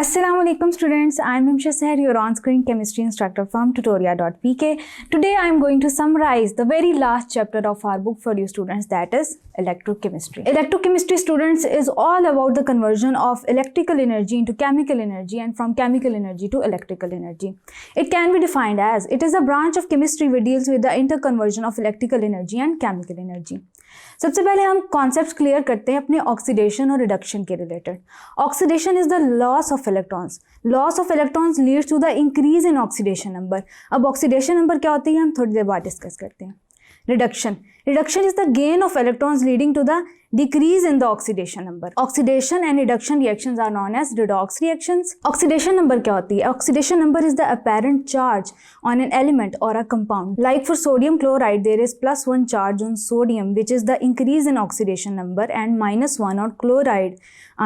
Assalamualaikum students, I am Nimsha Seher, your on-screen chemistry instructor from tutoria.pk. Today I am going to summarize the very last chapter of our book for you students, that is electrochemistry. Electrochemistry students is all about the conversion of electrical energy into chemical energy and from chemical energy to electrical energy. It can be defined as it is a branch of chemistry which deals with the interconversion of electrical energy and chemical energy. सबसे पहले हम concepts clear करते हैं अपने oxidation और reduction के related. Oxidation is the loss of electrons. Loss of electrons leads to the increase in oxidation number. अब oxidation number क्या होती है हम थोड़ी देर बाद डिस्कस करते हैं. Reduction is the gain of electrons leading to the decrease in the oxidation number. Oxidation and reduction reactions are known as redox reactions. Oxidation number क्या होती है? Oxidation number is the apparent charge on an element or a compound. Like for sodium chloride, there is +1 charge on sodium, which is the increase in oxidation number, and -1 on chloride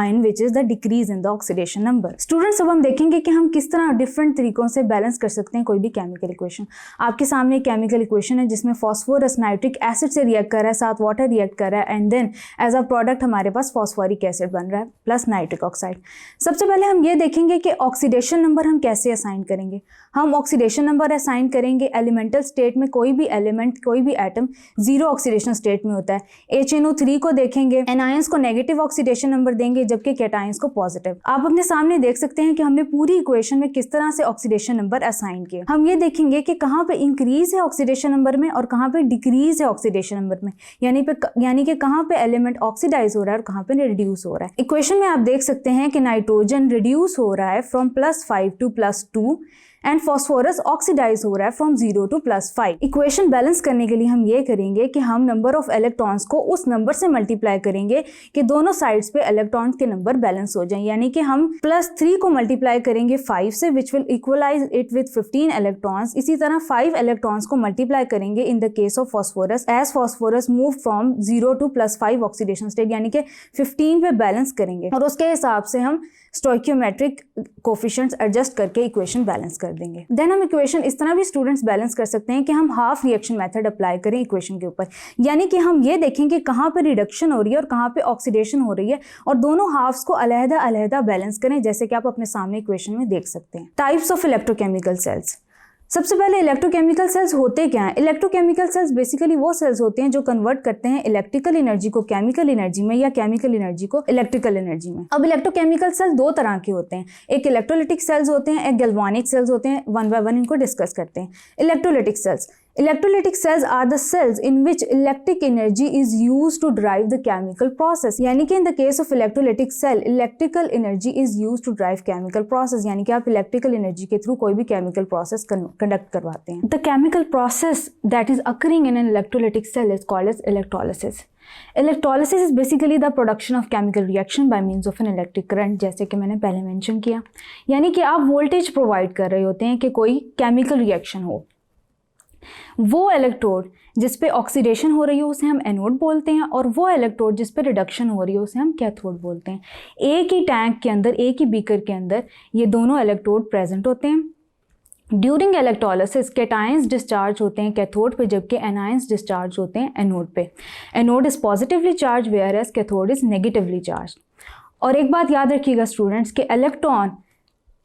ion, which is the decrease in the oxidation number. Students, अब हम देखेंगे कि हम किस तरह different तरीकों से balance कर सकते हैं कोई भी केमिकल इक्वेशन. आपके सामने एक केमिकल इक्वेशन है जिसमें फॉस्फोरस नाइट्रिक एसिड से रिएक्ट कर रहा है, साथ वाटर रिएक्ट कर रहा है, and then as a product हमारे पास फॉस्फोरिक एसिड बन रहा है प्लस नाइट्रिक ऑक्साइड. सबसे पहले हम ये देखेंगे कि ऑक्सीडेशन नंबर हम कैसे असाइन करेंगे. हम ऑक्सीडेशन नंबर असाइन करेंगे एलिमेंटल स्टेट में. कोई भी एलिमेंट, कोई भी एटम जीरो ऑक्सीडेशन स्टेट में होता है. HNO3 को देखेंगे, एनायंस को नेगेटिव ऑक्सीडेशन नंबर देंगे जबकि कैटायंस को पॉजिटिव. आप अपने सामने देख सकते हैं कि हमने पूरी इक्वेशन में किस तरह से ऑक्सीडेशन नंबर असाइन किए. हम ये देखेंगे कि कहाँ पे इंक्रीज है ऑक्सीडेशन नंबर में और कहाँ पे डिक्रीज है ऑक्सीडेशन नंबर में, यानी कि कहाँ पे एलिमेंट ऑक्सीडाइज हो रहा है और कहाँ पे रिड्यूस हो रहा है. इक्वेशन में आप देख सकते हैं कि नाइट्रोजन रिड्यूस हो रहा है from +5 to +2 and phosphorus oxidise हो रहा है फ्रॉम 0 to +5. इक्वेशन बैलेंस करने के लिए हम ये करेंगे कि हम नंबर ऑफ इलेक्ट्रॉन्स को उस नंबर से मल्टीप्लाई करेंगे कि दोनों साइड्स पे इलेक्ट्रॉन्स के नंबर बैलेंस हो जाएं. यानी कि हम +3 को मल्टीप्लाई करेंगे 5 से, which will equalise it with 15 electrons. इसी तरह 5 इलेक्ट्रॉन्स को मल्टीप्लाई करेंगे in the case of phosphorus as phosphorus move from 0 to +5 oxidation state, यानी कि 15 पे बैलेंस करेंगे और उसके हिसाब से हम स्टोइकियोमेट्रिक कोफिशिएंट्स एडजस्ट करके इक्वेशन बैलेंस कर देंगे. देन हम इक्वेशन इस तरह भी स्टूडेंट्स बैलेंस कर सकते हैं कि हम हाफ रिएक्शन मेथड अप्लाई करें इक्वेशन के ऊपर. यानी कि हम ये देखें कि कहाँ पे रिडक्शन हो रही है और कहाँ पे ऑक्सीडेशन हो रही है और दोनों हाफ्स को अलहदा अलहदा बैलेंस करें, जैसे कि आप अपने सामने इक्वेशन में देख सकते हैं. Types of electrochemical cells. सबसे पहले इलेक्ट्रोकेमिकल सेल्स होते क्या हैं? इलेक्ट्रोकेमिकल सेल्स बेसिकली वो सेल्स होते हैं जो कन्वर्ट करते हैं इलेक्ट्रिकल एनर्जी को केमिकल एनर्जी में या केमिकल एनर्जी को इलेक्ट्रिकल एनर्जी में. अब इलेक्ट्रोकेमिकल सेल्स दो तरह के होते हैं. एक इलेक्ट्रोलिटिक सेल्स होते हैं, एक गैल्वानिक सेल्स होते हैं. वन बाय वन इनको डिस्कस करते हैं. Electrolytic cells. Electrolytic cells are the cells in which electric energy is used to drive the chemical process. यानी कि in the case of electrolytic cell, electrical energy is used to drive chemical process. यानी कि आप electrical energy के through कोई भी chemical process conduct करवाते हैं. The chemical process that is occurring in an electrolytic cell is called as electrolysis. Electrolysis is basically the production of chemical reaction by means of an electric current, जैसे कि मैंने पहले mention किया. यानी कि आप वोल्टेज प्रोवाइड कर रहे होते हैं कि कोई केमिकल रिएक्शन हो. वो इलेक्ट्रोड जिस पे ऑक्सीडेशन हो रही है उसे हम एनोड बोलते हैं और वो इलेक्ट्रोड जिस पे रिडक्शन हो रही है उसे हम कैथोड बोलते हैं. एक ही टैंक के अंदर, एक ही बीकर के अंदर ये दोनों इलेक्ट्रोड प्रेजेंट होते हैं. ड्यूरिंग इलेक्ट्रोलिसिस कैटायंस डिस्चार्ज होते हैं कैथोड पे जबकि एनायंस डिस्चार्ज होते हैं एनोड पे. Anode is positively charge whereas cathode is negatively charge. और एक बात याद रखिएगा स्टूडेंट्स कि इलेक्ट्रॉन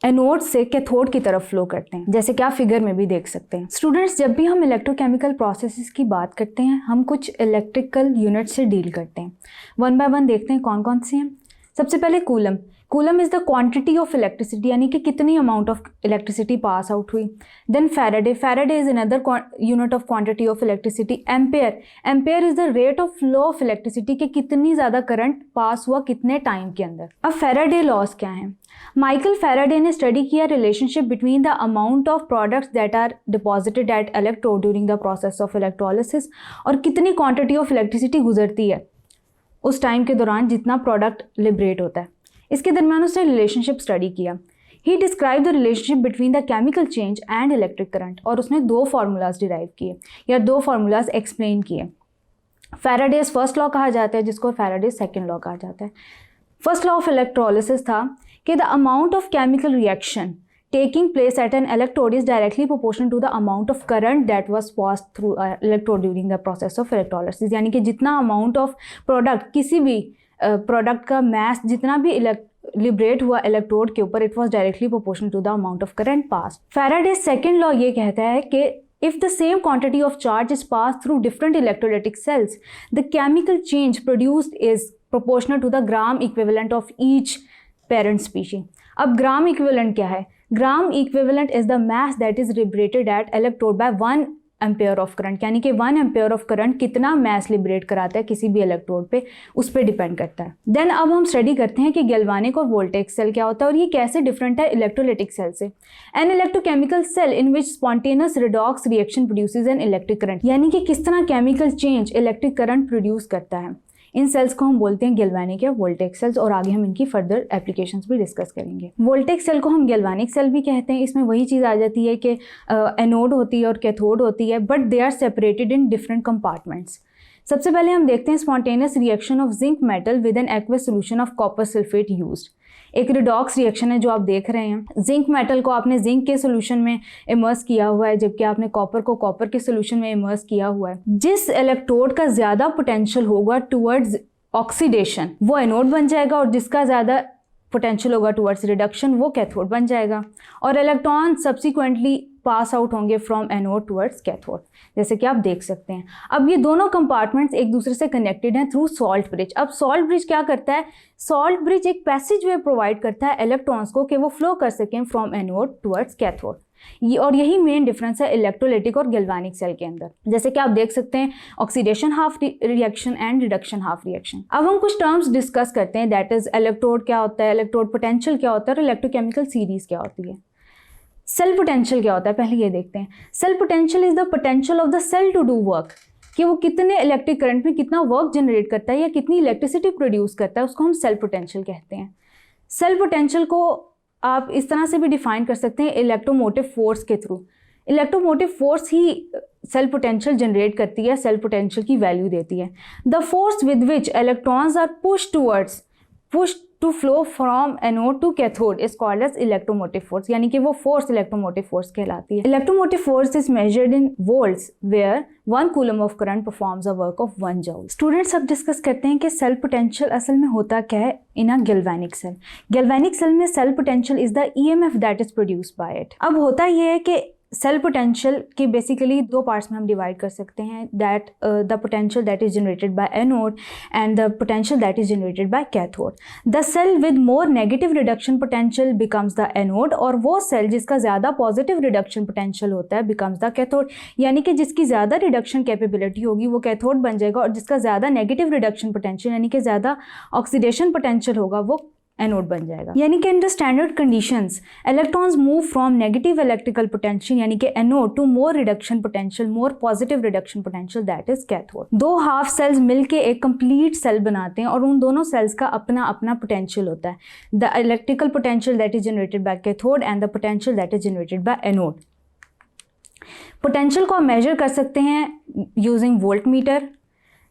एनोड से कैथोड की तरफ फ्लो करते हैं, जैसे कि आप फिगर में भी देख सकते हैं. स्टूडेंट्स, जब भी हम इलेक्ट्रोकेमिकल प्रोसेसेस की बात करते हैं हम कुछ इलेक्ट्रिकल यूनिट से डील करते हैं. वन बाय वन देखते हैं कौन कौन से हैं. सबसे पहले coulomb. Coulomb is the quantity of electricity, यानी कि कितनी amount of electricity pass out हुई. Then Faraday. Faraday is another unit of quantity of electricity. Ampere. Ampere is the rate of flow of electricity कि कितनी ज़्यादा current pass हुआ कितने time के अंदर. अब फैराडे लॉज क्या हैं? माइकल फैराडे ने स्टडी किया relationship between the amount of products that are deposited at electrode during the process of electrolysis और कितनी क्वांटिटी ऑफ इलेक्ट्रिसिटी गुजरती है उस टाइम के दौरान जितना प्रोडक्ट लिबरेट होता है. इसके दरमियान उसने रिलेशनशिप स्टडी किया. He describe the relationship between the chemical change and electric current और उसने दो फार्मूलाज डिराइव किए या दो फार्मूलाज एक्सप्लेन किए. फैराडेज फर्स्ट लॉ कहा जाता है जिसको फैराडेज सेकेंड लॉ कहा जाता है. फर्स्ट लॉ ऑफ इलेक्ट्रोलिसिस था कि the amount of chemical reaction taking place at an electrode is directly proportional to the amount of current that was passed through electrode during the process of electrolysis. यानी कि जितना amount of product, किसी भी product का मास जितना भी liberate हुआ electrode के ऊपर, it was directly proportional to the amount of current pass. Faraday's second law ये कहता है कि if the same quantity of charge is passed through different electrolytic cells, the chemical change produced is proportional to the gram equivalent of each parent species. अब gram equivalent क्या है? Gram equivalent is the mass that is liberated at electrode by 1 ampere of current, यानी कि 1 ampere of current कितना mess liberate कराता है किसी भी इलेक्ट्रोड पे, उस पर डिपेंड करता है। देन अब हम स्टडी करते हैं कि गैल्वानिक और वोल्टेक सेल क्या होता है और ये कैसे डिफरेंट है इलेक्ट्रोलाइटिक सेल से। An electrochemical cell in which spontaneous redox reaction produces an electric current, यानी कि किस तरह chemical change electric current produce करता है। इन सेल्स को हम बोलते हैं गैल्वानिक या वोल्टेक सेल्स, और आगे हम इनकी फर्दर एप्लीकेशंस भी डिस्कस करेंगे। वोल्टेक सेल को हम गैल्वानिक सेल भी कहते हैं। इसमें वही चीज़ आ जाती है कि एनोड होती है और कैथोड होती है, but they are separated in different compartments. सबसे पहले हम देखते हैं spontaneous reaction of zinc metal with an aqueous solution of copper sulphate used. एक रिडॉक्स रिएक्शन है जो आप देख रहे हैं। जिंक मेटल को आपने जिंक के सोल्यूशन में इमर्स किया हुआ है, जबकि आपने कॉपर को कॉपर के सोल्यूशन में इमर्स किया हुआ है। जिस इलेक्ट्रोड का ज़्यादा पोटेंशियल होगा टुवर्ड्स ऑक्सीडेशन वो एनोड बन जाएगा, और जिसका ज़्यादा पोटेंशियल होगा टुवर्ड्स रिडक्शन वो कैथोड बन जाएगा, और इलेक्ट्रॉन सब्सिक्वेंटली पास आउट होंगे फ्रॉम एनोड टुवर्ड्स कैथोड, जैसे कि आप देख सकते हैं। अब ये दोनों कंपार्टमेंट्स एक दूसरे से कनेक्टेड हैं थ्रू सॉल्ट ब्रिज। अब सॉल्ट ब्रिज क्या करता है? सॉल्ट ब्रिज एक पैसेज वे प्रोवाइड करता है इलेक्ट्रॉन्स को कि वो फ्लो कर सकें फ्रॉम एनोड टुवर्ड्स कैथोड। और यही मेन डिफरेंस है इलेक्ट्रोलाइटिक और गैल्वानिक सेल के अंदर। जैसे कि आप देख सकते हैं oxidation half reaction and reduction half reaction. अब हम कुछ टर्म्स डिस्कस करते हैं, दैट इज इलेक्ट्रोड क्या होता है, इलेक्ट्रोड पोटेंशियल क्या होता है और इलेक्ट्रोकेमिकल सीरीज क्या होती है। सेल पोटेंशियल क्या होता है, पहले ये देखते हैं। Cell potential is the potential of the cell to do work, कि वो कितने इलेक्ट्रिक करंट में कितना वर्क जनरेट करता है या कितनी इलेक्ट्रिसिटी प्रोड्यूस करता है, उसको हम सेल पोटेंशियल कहते हैं। सेल पोटेंशियल को आप इस तरह से भी डिफाइन कर सकते हैं इलेक्ट्रोमोटिव फोर्स के थ्रू। इलेक्ट्रोमोटिव फोर्स ही सेल पोटेंशियल जनरेट करती है, सेल पोटेंशियल की वैल्यू देती है। The force with which electrons are push to flow from anode to cathode is called as electromotive force, यानी कि वो फोर्स इलेक्ट्रोमोटिव फोर्स कहलाती है। Electromotive force is measured in volts where 1 coulomb of current performs a work of 1 joule. Students अब discuss करते हैं कि cell potential असल में होता क्या है in a galvanic cell. Galvanic cell में cell potential is the EMF that is produced by it. अब होता यह है कि सेल पोटेंशियल के बेसिकली 2 पार्ट्स में हम डिवाइड कर सकते हैं, that the potential that is generated by anode and the potential that is generated by cathode. The cell with more negative reduction potential becomes the anode, और वो cell जिसका ज़्यादा पॉजिटिव रिडक्शन पोटेंशियल होता है becomes the cathode, यानी कि जिसकी ज़्यादा रिडक्शन कैपेबिलिटी होगी वो कैथोड बन जाएगा, और जिसका ज़्यादा नेगेटिव रिडक्शन पोटेंशियल यानी कि ज़्यादा ऑक्सीडेशन पोटेंशियल होगा वो एनोड बन जाएगा। यानी कि under standard conditions electrons move from negative electrical potential यानी कि anode to more reduction potential, more positive reduction potential that is cathode. 2 half cells मिलके एक कंप्लीट सेल बनाते हैं और उन दोनों सेल्स का अपना अपना पोटेंशियल होता है, the electrical potential that is generated by cathode and the potential that is generated by anode. Potential को आप मेजर कर सकते हैं using volt meter.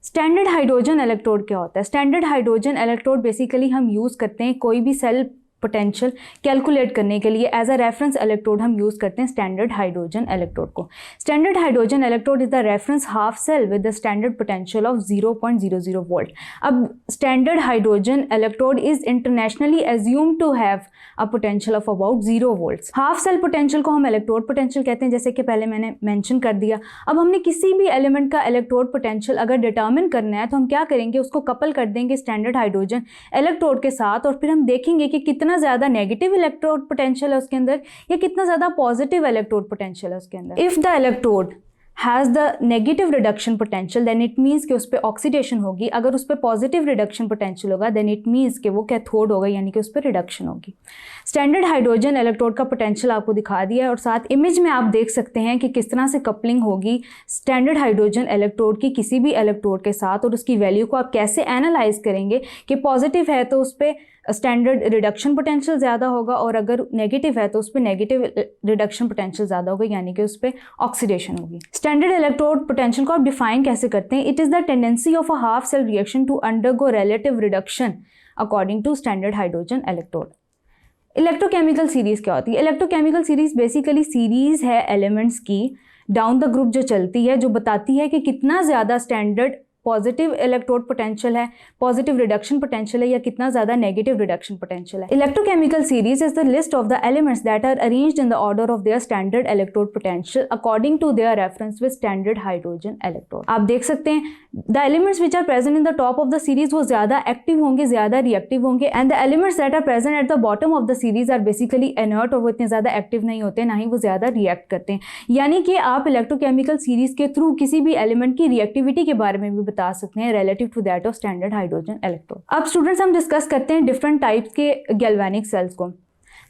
Standard hydrogen electrode क्या होता है? स्टैंडर्ड हाइड्रोजन इलेक्ट्रोड बेसिकली हम यूज़ करते हैं कोई भी सेल पोटेंशियल कैलकुलेट करने के लिए एज अ रेफरेंस इलेक्ट्रोड हम यूज़ करते हैं स्टैंडर्ड हाइड्रोजन इलेक्ट्रोड को। Standard hydrogen electrode is the reference half cell with the standard potential of 0.00 volt. अब standard hydrogen electrode is internationally assume to have a potential of about 0 volts. Half cell potential को हम electrode potential कहते हैं, जैसे कि पहले मैंने mention कर दिया। अब हमने किसी भी एलिमेंट का इलेक्ट्रोड पोटेंशियल अगर डिटर्मिन करना है तो हम क्या करेंगे, उसको कपल कर देंगे स्टैंडर्ड हाइड्रोजन इलेक्ट्रोड के साथ, और फिर हम देखेंगे कि कितना ज़्यादा नेगेटिव इलेक्ट्रोड पोटेंशियल है उसके अंदर या कितना ज़्यादा पॉजिटिव इलेक्ट्रोड पोटेंशियल है उसके अंदर। If the electrode has the negative reduction potential then it means कि उस पर ऑक्सीडेशन होगी। अगर उस पर पॉजिटिव रिडक्शन पोटेंशियल होगा देन इट मीन्स कि वो कैथोड होगा, यानी कि उस पर रिडक्शन होगी। स्टैंडर्ड हाइड्रोजन इलेक्ट्रोड का पोटेंशियल आपको दिखा दिया है, और साथ इमेज में आप देख सकते हैं कि किस तरह से कपलिंग होगी स्टैंडर्ड हाइड्रोजन इलेक्ट्रोड की किसी भी इलेक्ट्रोड के साथ, और उसकी वैल्यू को आप कैसे एनालाइज करेंगे कि पॉजिटिव है तो उस पर स्टैंडर्ड रिडक्शन पोटेंशियल ज़्यादा होगा, और अगर नेगेटिव है तो उस पर नेगेटिव रिडक्शन पोटेंशियल ज़्यादा होगा, यानी कि उस पर ऑक्सीडेशन होगी। स्टैंडर्ड इलेक्ट्रोड पोटेंशियल को आप डिफाइन कैसे करते हैं? It is the tendency of a half cell reaction to undergo relative reduction according to standard hydrogen electrode. Electrochemical series क्या होती है? इलेक्ट्रोकेमिकल सीरीज़ बेसिकली सीरीज़ है एलिमेंट्स की डाउन द ग्रुप जो चलती है, जो बताती है कि कितना ज़्यादा स्टैंडर्ड पॉजिटिव इलेक्ट्रोड पोटेंशियल है, पॉजिटिव रिडक्शन पोटेंशियल है, या कितना ज़्यादा नेगेटिव रिडक्शन पोटेंशियल है। Electrochemical series is the list of the elements that are arranged in the order of their standard electrode potential according to their reference with standard hydrogen electrode. आप देख सकते हैं the elements which are present in the top of the series वो ज़्यादा active होंगे, ज़्यादा reactive होंगे, and the elements that are present at the bottom of the series are basically inert, और वो इतने ज़्यादा एक्टिव नहीं होते, ना ही वो ज़्यादा रिएक्ट करते हैं। यानी कि आप इलेक्ट्रोकेमिकल सीरीज के थ्रू किसी भी एलिमेंट की रिएक्टिविटी के बारे में भी बता सकते हैं relative to that of standard hydrogen electrode। अब स्टूडेंट्स हम डिस्कस करते हैं डिफरेंट टाइप्स के गैल्वेनिक सेल्स को।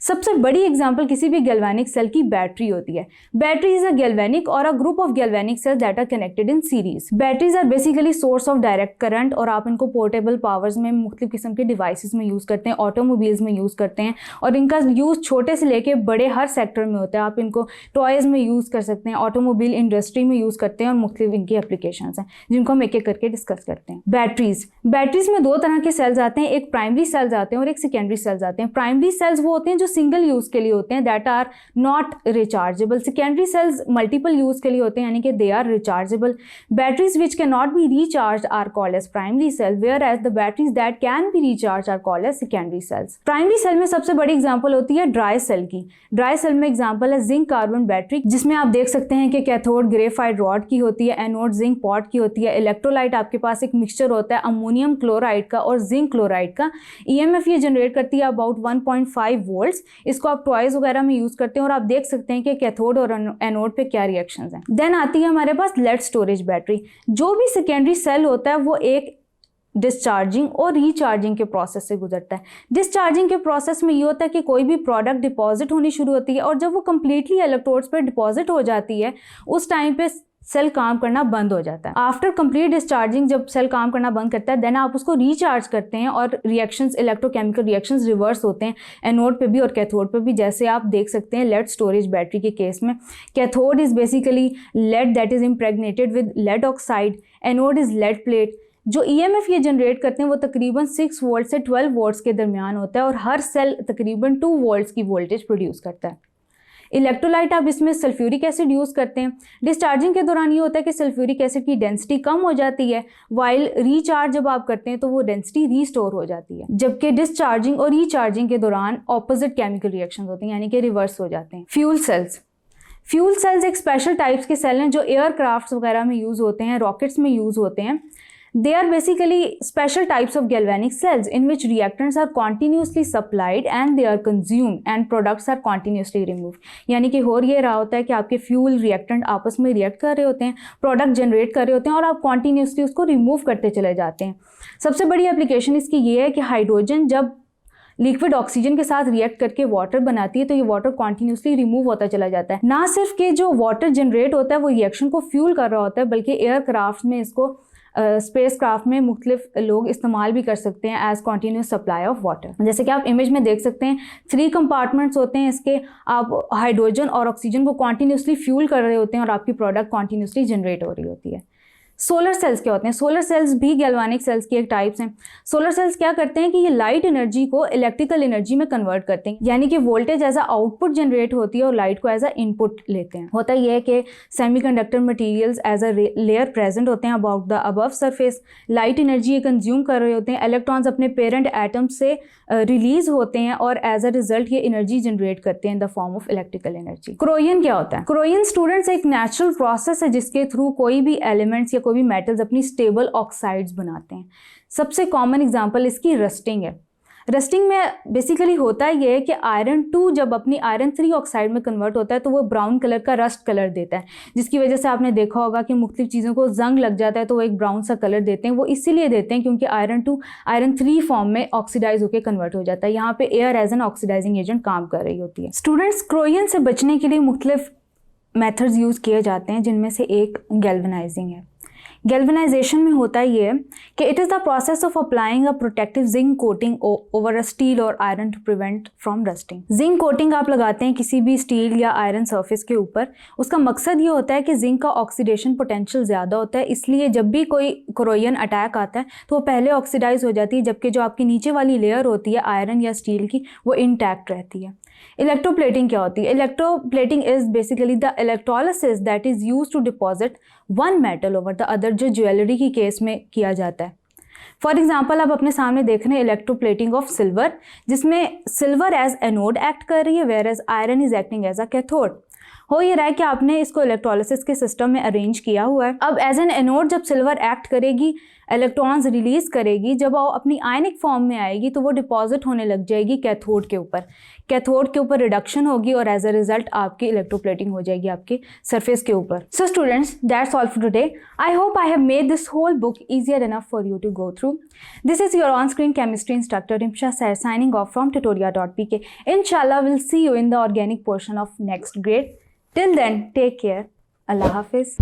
सबसे बड़ी एग्जांपल किसी भी गैल्वेनिक सेल की बैटरी होती है। बैटरी इज अ गैल्वेनिक और a group of galvanic cells that are connected in series. Batteries are basically source of direct current, और आप इनको पोर्टेबल पावर्स में मुख्तलिफ किस्म के डिवाइसेस में यूज़ करते हैं, ऑटोमोबाइल्स में यूज़ करते हैं, और इनका यूज़ छोटे से लेके बड़े हर सेक्टर में होता है। आप इनको टॉयज़ में यूज़ कर सकते हैं, ऑटोमोबाइल इंडस्ट्री में यूज़ करते हैं, और मुख्तलिफ इनकी एप्लीकेशंस हैं जिनको हम एक एक करके डिस्कस करते हैं। बैटरीज में दो तरह के सेल्स आते हैं, एक प्राइमरी सेल्स आते हैं और एक सेकेंडरी सेल्स आते हैं। प्राइमरी सेल्स वो होते हैं जो सिंगल यूज़ के लिए होते हैं, that are not rechargeable. Secondary cells multiple use के लिए होते हैं, यानी कि they are rechargeable. Batteries which can not be recharge are called as primary cell, whereas the batteries that can be recharge are called as secondary cells. Primary cell में सबसे बड़ी example होती है ड्राई सेल की। Dry cell में example है zinc carbon battery, जिसमें आप देख सकते हैं कि कैथोड ग्रेफाइट रॉड की होती है, एनोड जिंक पॉट की होती है। इलेक्ट्रोलाइट आपके पास एक मिक्सचर होता है अमोनियम क्लोराइड का और जिंक क्लोराइड का। ईएमएफ ये जनरेट करती है अबाउट 1.5 वोल्ट्स। इसको आप टॉयज वगैरह में यूज करते हैं, और आप देख सकते हैं कि कैथोड और एनोड पे क्या रिएक्शंस हैं। देन आती है हमारे पास लेड स्टोरेज बैटरी। जो भी सेकेंडरी सेल होता है वो एक डिस्चार्जिंग और रिचार्जिंग के प्रोसेस से गुजरता है। डिस्चार्जिंग के प्रोसेस में ये होता है कि कोई भी प्रोडक्ट डिपॉजिट होनी शुरू होती है, और जब वो कंप्लीटली इलेक्ट्रोड्स पे डिपॉजिट हो जाती है उस टाइम पे सेल काम करना बंद हो जाता है। आफ्टर कंप्लीट डिस्चार्जिंग जब सेल काम करना बंद करता है, देन आप उसको रिचार्ज करते हैं, और रिएक्शंस इलेक्ट्रोकेमिकल रिएक्शंस रिवर्स होते हैं एनोड पे भी और कैथोड पे भी। जैसे आप देख सकते हैं लेड स्टोरेज बैटरी के केस में, cathode is basically lead that is impregnated with lead oxide, anode is lead plate. जो ईएमएफ ये जनरेट करते हैं वो तकरीबन 6 वोल्ट से 12 वोल्ट्स के दरमियान होता है, और हर सेल तकरीबन 2 वोल्ट्स की वोल्टेज प्रोड्यूस करता है। इलेक्ट्रोलाइट आप इसमें सल्फ्यूरिक एसिड यूज़ करते हैं। डिस्चार्जिंग के दौरान ये होता है कि सल्फ्यूरिक एसिड की डेंसिटी कम हो जाती है, वाइल रिचार्ज जब आप करते हैं तो वो डेंसिटी रीस्टोर हो जाती है। जबकि डिस्चार्जिंग और रिचार्जिंग के दौरान ऑपोजिट केमिकल रिएक्शंस होती हैं, यानी कि रिवर्स हो जाते हैं। फ्यूल सेल्स एक स्पेशल टाइप्स के सेल हैं जो एयरक्राफ्ट्स वगैरह में यूज़ होते हैं, रॉकेट्स में यूज़ होते हैं। They are basically special types of galvanic cells in which reactants are continuously supplied and they are consumed and products are continuously removed। यानी कि हो ये रहा होता है कि आपके फ्यूल रिएक्टेंट आपस में रिएक्ट कर रहे होते हैं, प्रोडक्ट जनरेट कर रहे होते हैं, और आप कॉन्टीन्यूसली उसको रिमूव करते चले जाते हैं। सबसे बड़ी एप्लीकेशन इसकी ये है कि हाइड्रोजन जब लिक्विड ऑक्सीजन के साथ रिएक्ट करके वाटर बनाती है तो ये वाटर कॉन्टीन्यूसली रिमूव होता चला जाता है। ना सिर्फ कि जो वाटर जनरेट होता है वो रिएक्शन को फ्यूल कर रहा होता है, बल्कि एयरक्राफ्ट में इसको स्पेस क्राफ्ट में मुख्तलिफ लोग इस्तेमाल भी कर सकते हैं as continuous supply of water. जैसे कि आप इमेज में देख सकते हैं 3 कंपार्टमेंट्स होते हैं इसके, आप हाइड्रोजन और ऑक्सीजन को कॉन्टीन्यूसली फ्यूल कर रहे होते हैं और आपकी प्रोडक्ट कॉन्टीन्यूसली जनरेट हो रही होती है। सोलर सेल्स क्या होते हैं? सोलर सेल्स भी गैल्वेनिक सेल्स की एक टाइप्स हैं। सोलर सेल्स क्या करते हैं कि ये लाइट एनर्जी को इलेक्ट्रिकल एनर्जी में कन्वर्ट करते हैं, यानी कि voltage as a output generate होती है और लाइट को एज अ इनपुट लेते हैं। होता ये है कि semiconductor materials as a layer present होते हैं about the above surface. Light energy ये कंज्यूम कर रहे होते हैं, इलेक्ट्रॉन्स अपने पेरेंट एटम से रिलीज होते हैं और एज अ रिजल्ट ये एनर्जी जनरेट करते हैं in the form of electrical energy. क्रोयन क्या होता है? क्रोयन स्टूडेंट्स एक नेचुरल प्रोसेस है जिसके थ्रू कोई भी एलिमेंट्स या कोई भी मेटल्स अपनी स्टेबल ऑक्साइड्स बनाते हैं। सबसे कॉमन एग्जांपल इसकी रस्टिंग है। रस्टिंग में बेसिकली होता ये है कि आयरन 2 जब अपनी आयरन 3 ऑक्साइड में कन्वर्ट होता है तो वो ब्राउन कलर का रस्ट कलर देता है, जिसकी वजह से आपने देखा होगा कि मुख्तलिफ चीज़ों को जंग लग जाता है तो वो एक ब्राउन सा कलर देते हैं। वो इसीलिए देते हैं क्योंकि आयरन 2 आयरन 3 फॉर्म में ऑक्सीडाइज होकर कन्वर्ट हो जाता है। यहाँ पे air as an oxidising agent काम कर रही होती है। स्टूडेंट्स, क्रोयन से बचने के लिए मुख्तलिफ मेथड्स यूज़ किए जाते हैं, जिनमें से एक गैल्वेनाइजिंग है। गैल्वेनाइजेशन में होता ये है कि it is the process of applying a protective zinc coating over a steel और iron to prevent from rusting. Zinc coating आप लगाते हैं किसी भी स्टील या आयरन सरफेस के ऊपर। उसका मकसद ये होता है कि जिंक का ऑक्सीडेशन पोटेंशियल ज़्यादा होता है, इसलिए जब भी कोई क्रोयन अटैक आता है तो वो पहले ऑक्सीडाइज हो जाती है, जबकि जो आपकी नीचे वाली लेयर होती है आयरन या स्टील की वो इंटैक्ट रहती है। इलेक्ट्रोप्लेटिंग क्या होती है? Electroplating is basically the electrolysis that is used to deposit one metal over the other ज़्यादातर जो ज्वेलरी की केस में किया जाता है। फॉर एग्जाम्पल आप अपने सामने देख रहे हैं इलेक्ट्रोप्लेटिंग ऑफ सिल्वर, जिसमें सिल्वर एज एनोड एक्ट कर रही है, whereas iron is acting as a cathode. हो ये रहा है कि आपने इसको इलेक्ट्रोलिसिस के सिस्टम में अरेंज किया हुआ है। अब एज एन एनोड जब सिल्वर एक्ट करेगी, इलेक्ट्रॉन्स रिलीज करेगी, जब वो अपनी आयनिक फॉर्म में आएगी तो वो डिपॉजिट होने लग जाएगी कैथोड के ऊपर। कैथोड के ऊपर रिडक्शन होगी और एज अ रिजल्ट आपकी इलेक्ट्रोप्लेटिंग हो जाएगी आपके सरफेस के ऊपर। So students, that's all for today. I hope I have made this whole book easier enough for you to go through. This is your on-screen chemistry instructor Rimsha Sair signing off from tutoria.pk. Inshallah, we'll see you in the organic portion of next grade. Till then, take care. Allah Hafiz.